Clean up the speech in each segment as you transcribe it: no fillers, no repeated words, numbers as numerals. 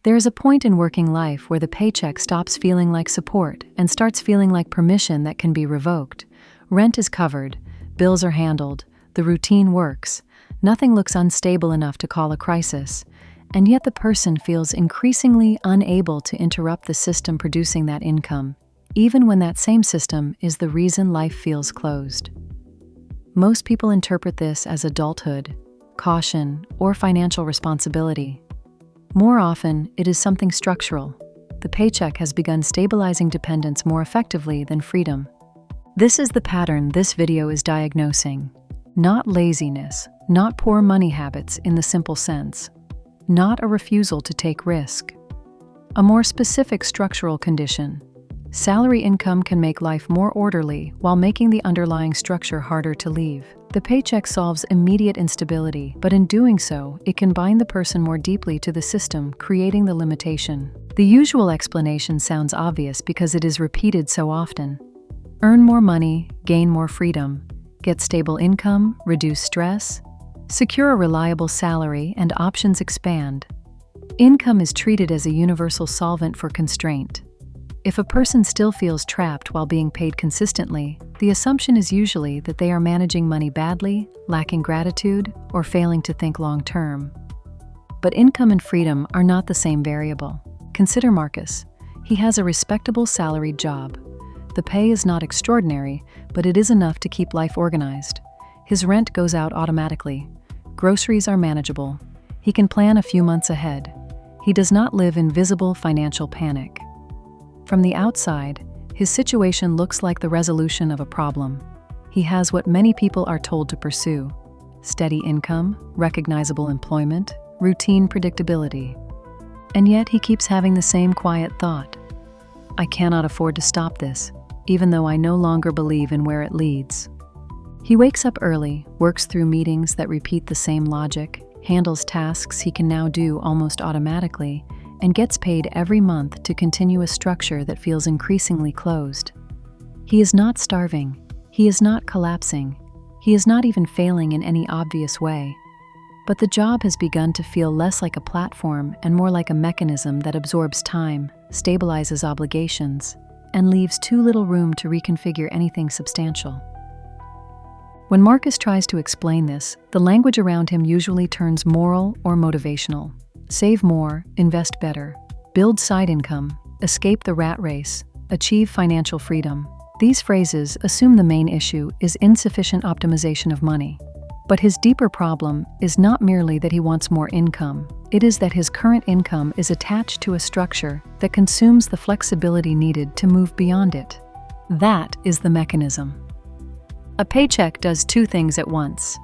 There is a point in working life where the paycheck stops feeling like support and starts feeling like permission that can be revoked. Rent is covered, bills are handled, the routine works, nothing looks unstable enough to call a crisis, and yet the person feels increasingly unable to interrupt the system producing that income, even when that same system is the reason life feels closed. Most people interpret this as adulthood, caution, or financial responsibility. More often, it is something structural. The paycheck has begun stabilizing dependence more effectively than freedom. This is the pattern this video is diagnosing. Not laziness, not poor money habits in the simple sense, not a refusal to take risk. A more specific structural condition. Salary income can make life more orderly while making the underlying structure harder to leave. The paycheck solves immediate instability, but in doing so, it can bind the person more deeply to the system, creating the limitation. The usual explanation sounds obvious because it is repeated so often. Earn more money, gain more freedom, get stable income, reduce stress, secure a reliable salary, and options expand. Income is treated as a universal solvent for constraint. If a person still feels trapped while being paid consistently, the assumption is usually that they are managing money badly, lacking gratitude, or failing to think long-term. But income and freedom are not the same variable. Consider Marcus. He has a respectable salaried job. The pay is not extraordinary, but it is enough to keep life organized. His rent goes out automatically. Groceries are manageable. He can plan a few months ahead. He does not live in visible financial panic. From the outside, his situation looks like the resolution of a problem. He has what many people are told to pursue: steady income, recognizable employment, routine predictability. And yet he keeps having the same quiet thought: I cannot afford to stop this, even though I no longer believe in where it leads. He wakes up early, works through meetings that repeat the same logic, handles tasks he can now do almost automatically, and gets paid every month to continue a structure that feels increasingly closed. He is not starving. He is not collapsing. He is not even failing in any obvious way. But the job has begun to feel less like a platform and more like a mechanism that absorbs time, stabilizes obligations, and leaves too little room to reconfigure anything substantial. When Marcus tries to explain this, the language around him usually turns moral or motivational. Save more, invest better, build side income, escape the rat race, achieve financial freedom. These phrases assume the main issue is insufficient optimization of money. But his deeper problem is not merely that he wants more income. It is that his current income is attached to a structure that consumes the flexibility needed to move beyond it. That is the mechanism. A paycheck does two things at once.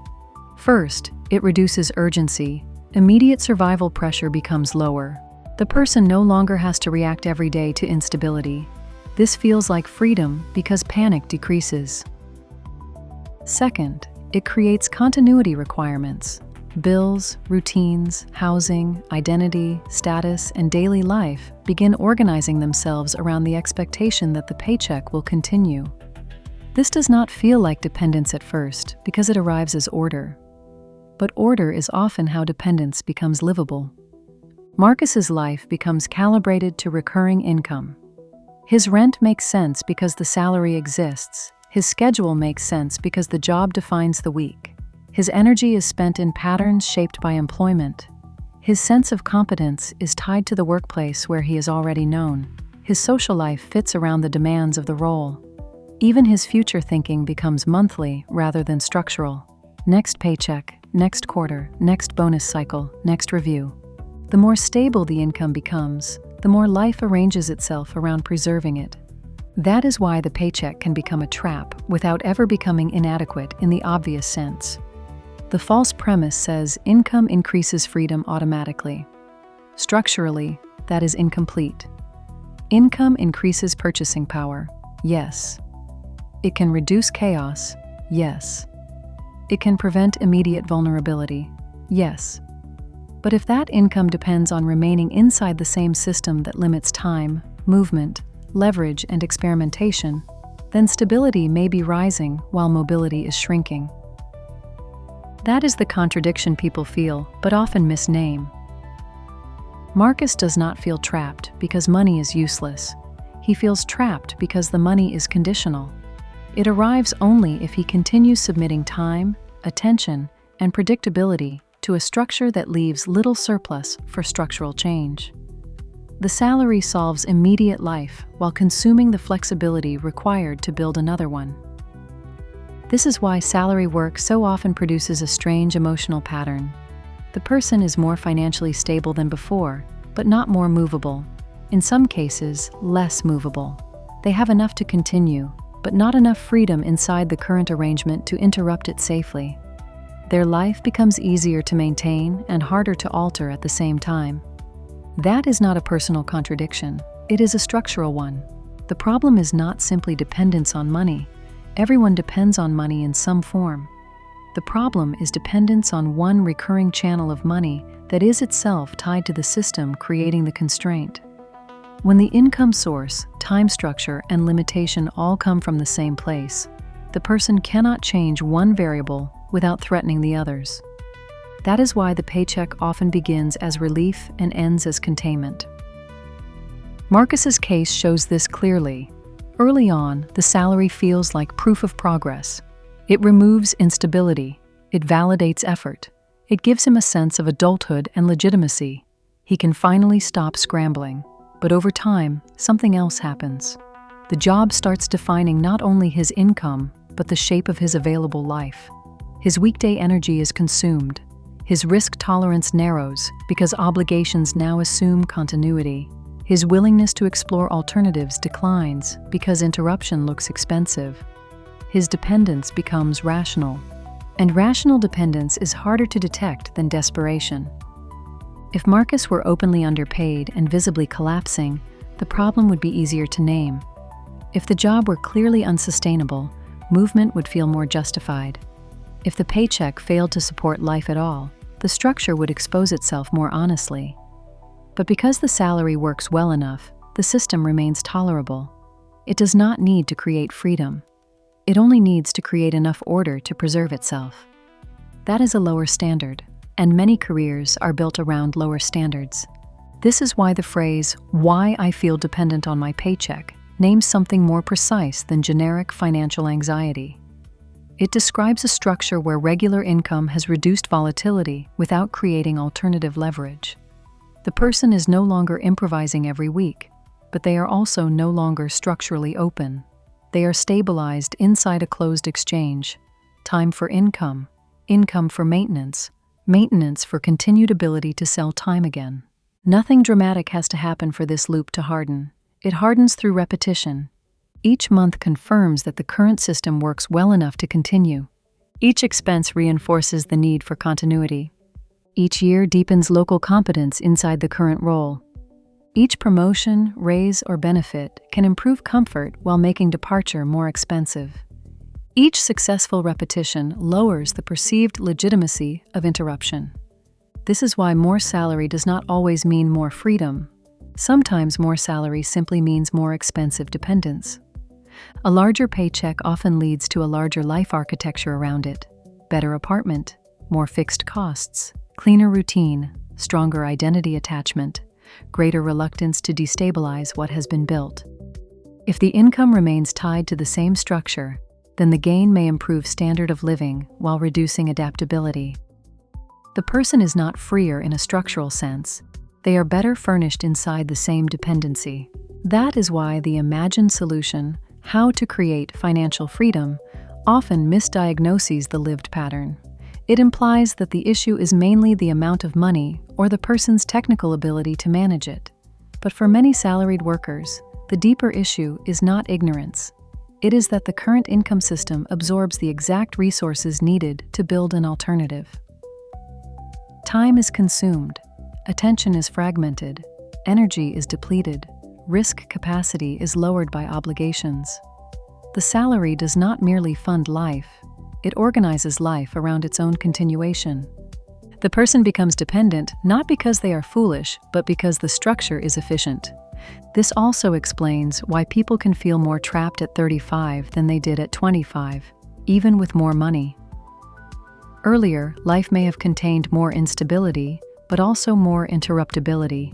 First, it reduces urgency. Immediate survival pressure becomes lower. The person no longer has to react every day to instability. This feels like freedom because panic decreases. Second, it creates continuity requirements. Bills, routines, housing, identity, status, and daily life begin organizing themselves around the expectation that the paycheck will continue. This does not feel like dependence at first because it arrives as order. But order is often how dependence becomes livable. Marcus's life becomes calibrated to recurring income. His rent makes sense because the salary exists. His schedule makes sense because the job defines the week. His energy is spent in patterns shaped by employment. His sense of competence is tied to the workplace where he is already known. His social life fits around the demands of the role. Even his future thinking becomes monthly rather than structural. Next paycheck, next quarter, next bonus cycle, next review. The more stable the income becomes, the more life arranges itself around preserving it. That is why the paycheck can become a trap without ever becoming inadequate in the obvious sense. The false premise says income increases freedom automatically. Structurally, that is incomplete. Income increases purchasing power, yes. It can reduce chaos, yes. It can prevent immediate vulnerability, yes. But if that income depends on remaining inside the same system that limits time, movement, leverage, and experimentation, then stability may be rising while mobility is shrinking. That is the contradiction people feel, but often misname. Marcus does not feel trapped because money is useless. He feels trapped because the money is conditional. It arrives only if he continues submitting time, attention, and predictability to a structure that leaves little surplus for structural change. The salary solves immediate life while consuming the flexibility required to build another one. This is why salary work so often produces a strange emotional pattern. The person is more financially stable than before, but not more movable. In some cases, less movable. They have enough to continue, but not enough freedom inside the current arrangement to interrupt it safely. Their life becomes easier to maintain and harder to alter at the same time. That is not a personal contradiction. It is a structural one. The problem is not simply dependence on money. Everyone depends on money in some form. The problem is dependence on one recurring channel of money that is itself tied to the system creating the constraint. When the income source, time structure, and limitation all come from the same place, the person cannot change one variable without threatening the others. That is why the paycheck often begins as relief and ends as containment. Marcus's case shows this clearly. Early on, the salary feels like proof of progress. It removes instability. It validates effort. It gives him a sense of adulthood and legitimacy. He can finally stop scrambling. But over time, something else happens. The job starts defining not only his income, but the shape of his available life. His weekday energy is consumed. His risk tolerance narrows because obligations now assume continuity. His willingness to explore alternatives declines because interruption looks expensive. His dependence becomes rational. And rational dependence is harder to detect than desperation. If Marcus were openly underpaid and visibly collapsing, the problem would be easier to name. If the job were clearly unsustainable, movement would feel more justified. If the paycheck failed to support life at all, the structure would expose itself more honestly. But because the salary works well enough, the system remains tolerable. It does not need to create freedom. It only needs to create enough order to preserve itself. That is a lower standard, and many careers are built around lower standards. This is why the phrase, "why I feel dependent on my paycheck," names something more precise than generic financial anxiety. It describes a structure where regular income has reduced volatility without creating alternative leverage. The person is no longer improvising every week, but they are also no longer structurally open. They are stabilized inside a closed exchange. Time for income, income for maintenance, maintenance for continued ability to sell time again. Nothing dramatic has to happen for this loop to harden. It hardens through repetition. Each month confirms that the current system works well enough to continue. Each expense reinforces the need for continuity. Each year deepens local competence inside the current role. Each promotion, raise, or benefit can improve comfort while making departure more expensive. Each successful repetition lowers the perceived legitimacy of interruption. This is why more salary does not always mean more freedom. Sometimes more salary simply means more expensive dependence. A larger paycheck often leads to a larger life architecture around it. Better apartment, more fixed costs, cleaner routine, stronger identity attachment, greater reluctance to destabilize what has been built. If the income remains tied to the same structure, then the gain may improve standard of living while reducing adaptability. The person is not freer in a structural sense. They are better furnished inside the same dependency. That is why the imagined solution, how to create financial freedom, often misdiagnoses the lived pattern. It implies that the issue is mainly the amount of money or the person's technical ability to manage it. But for many salaried workers, the deeper issue is not ignorance. It is that the current income system absorbs the exact resources needed to build an alternative. Time is consumed, attention is fragmented, energy is depleted, risk capacity is lowered by obligations. The salary does not merely fund life, it organizes life around its own continuation. The person becomes dependent not because they are foolish, but because the structure is efficient. This also explains why people can feel more trapped at 35 than they did at 25, even with more money. Earlier, life may have contained more instability, but also more interruptibility.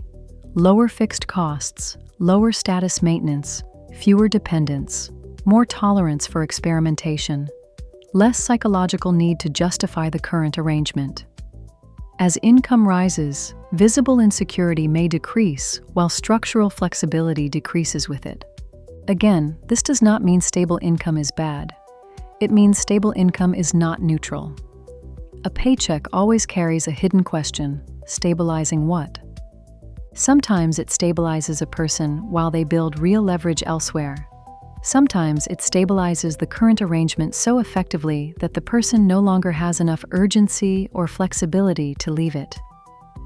Lower fixed costs, lower status maintenance, fewer dependents, more tolerance for experimentation, less psychological need to justify the current arrangement. As income rises, visible insecurity may decrease while structural flexibility decreases with it. Again, this does not mean stable income is bad. It means stable income is not neutral. A paycheck always carries a hidden question: stabilizing what? Sometimes it stabilizes a person while they build real leverage elsewhere. Sometimes it stabilizes the current arrangement so effectively that the person no longer has enough urgency or flexibility to leave it.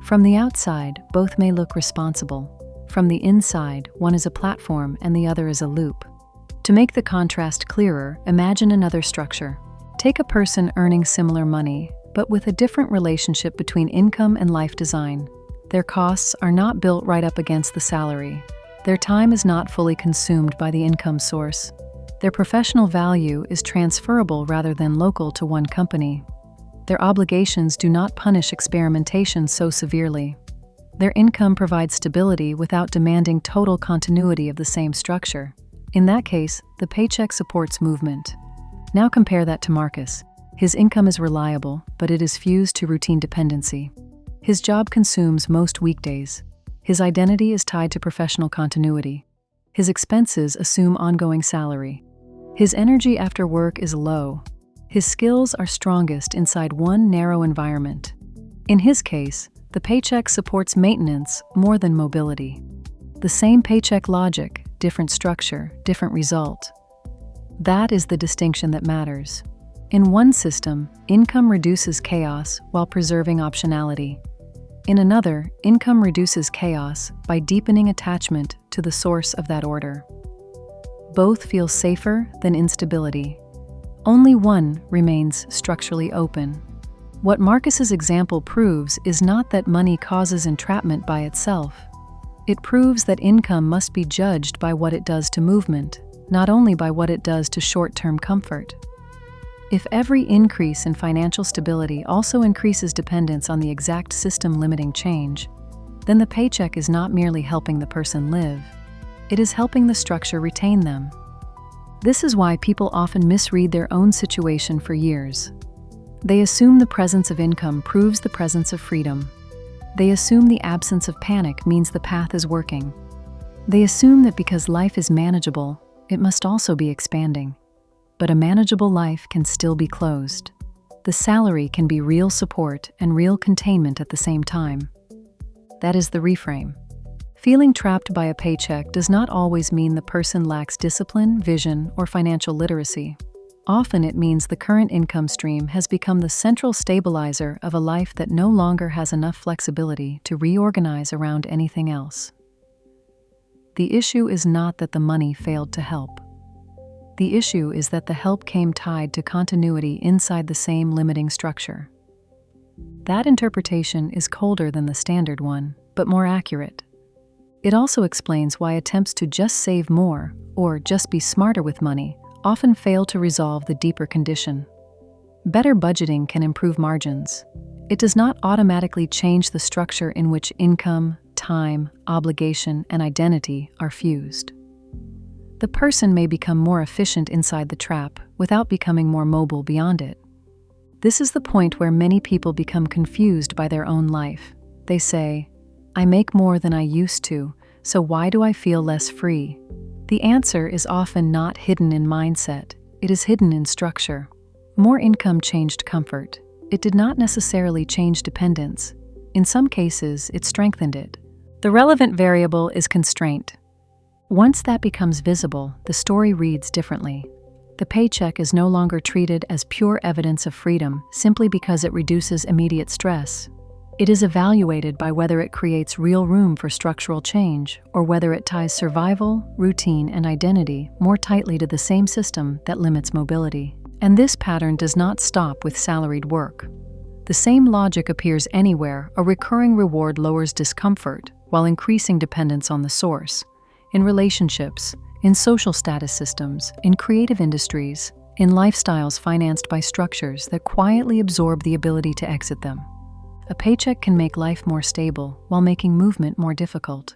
From the outside, both may look responsible. From the inside, one is a platform and the other is a loop. To make the contrast clearer, imagine another structure. Take a person earning similar money, but with a different relationship between income and life design. Their costs are not built right up against the salary. Their time is not fully consumed by the income source. Their professional value is transferable rather than local to one company. Their obligations do not punish experimentation so severely. Their income provides stability without demanding total continuity of the same structure. In that case, the paycheck supports movement. Now compare that to Marcus. His income is reliable, but it is fused to routine dependency. His job consumes most weekdays. His identity is tied to professional continuity. His expenses assume ongoing salary. His energy after work is low. His skills are strongest inside one narrow environment. In his case, the paycheck supports maintenance more than mobility. The same paycheck logic, different structure, different result. That is the distinction that matters. In one system, income reduces chaos while preserving optionality. In another, income reduces chaos by deepening attachment to the source of that order. Both feel safer than instability. Only one remains structurally open. What Marcus's example proves is not that money causes entrapment by itself. It proves that income must be judged by what it does to movement, not only by what it does to short-term comfort. If every increase in financial stability also increases dependence on the exact system limiting change, then the paycheck is not merely helping the person live, it is helping the structure retain them. This is why people often misread their own situation for years. They assume the presence of income proves the presence of freedom. They assume the absence of panic means the path is working. They assume that because life is manageable, it must also be expanding. But a manageable life can still be closed. The salary can be real support and real containment at the same time. That is the reframe. Feeling trapped by a paycheck does not always mean the person lacks discipline, vision, or financial literacy. Often it means the current income stream has become the central stabilizer of a life that no longer has enough flexibility to reorganize around anything else. The issue is not that the money failed to help. The issue is that the help came tied to continuity inside the same limiting structure. That interpretation is colder than the standard one, but more accurate. It also explains why attempts to just save more, or just be smarter with money, often fail to resolve the deeper condition. Better budgeting can improve margins. It does not automatically change the structure in which income, time, obligation, and identity are fused. The person may become more efficient inside the trap without becoming more mobile beyond it. This is the point where many people become confused by their own life. They say, "I make more than I used to, so why do I feel less free?" The answer is often not hidden in mindset, it is hidden in structure. More income changed comfort. It did not necessarily change dependence. In some cases, it strengthened it. The relevant variable is constraint. Once that becomes visible, the story reads differently. The paycheck is no longer treated as pure evidence of freedom simply because it reduces immediate stress. It is evaluated by whether it creates real room for structural change or whether it ties survival, routine, and identity more tightly to the same system that limits mobility. And this pattern does not stop with salaried work. The same logic appears anywhere a recurring reward lowers discomfort while increasing dependence on the source. In relationships, in social status systems, in creative industries, in lifestyles financed by structures that quietly absorb the ability to exit them. A paycheck can make life more stable while making movement more difficult.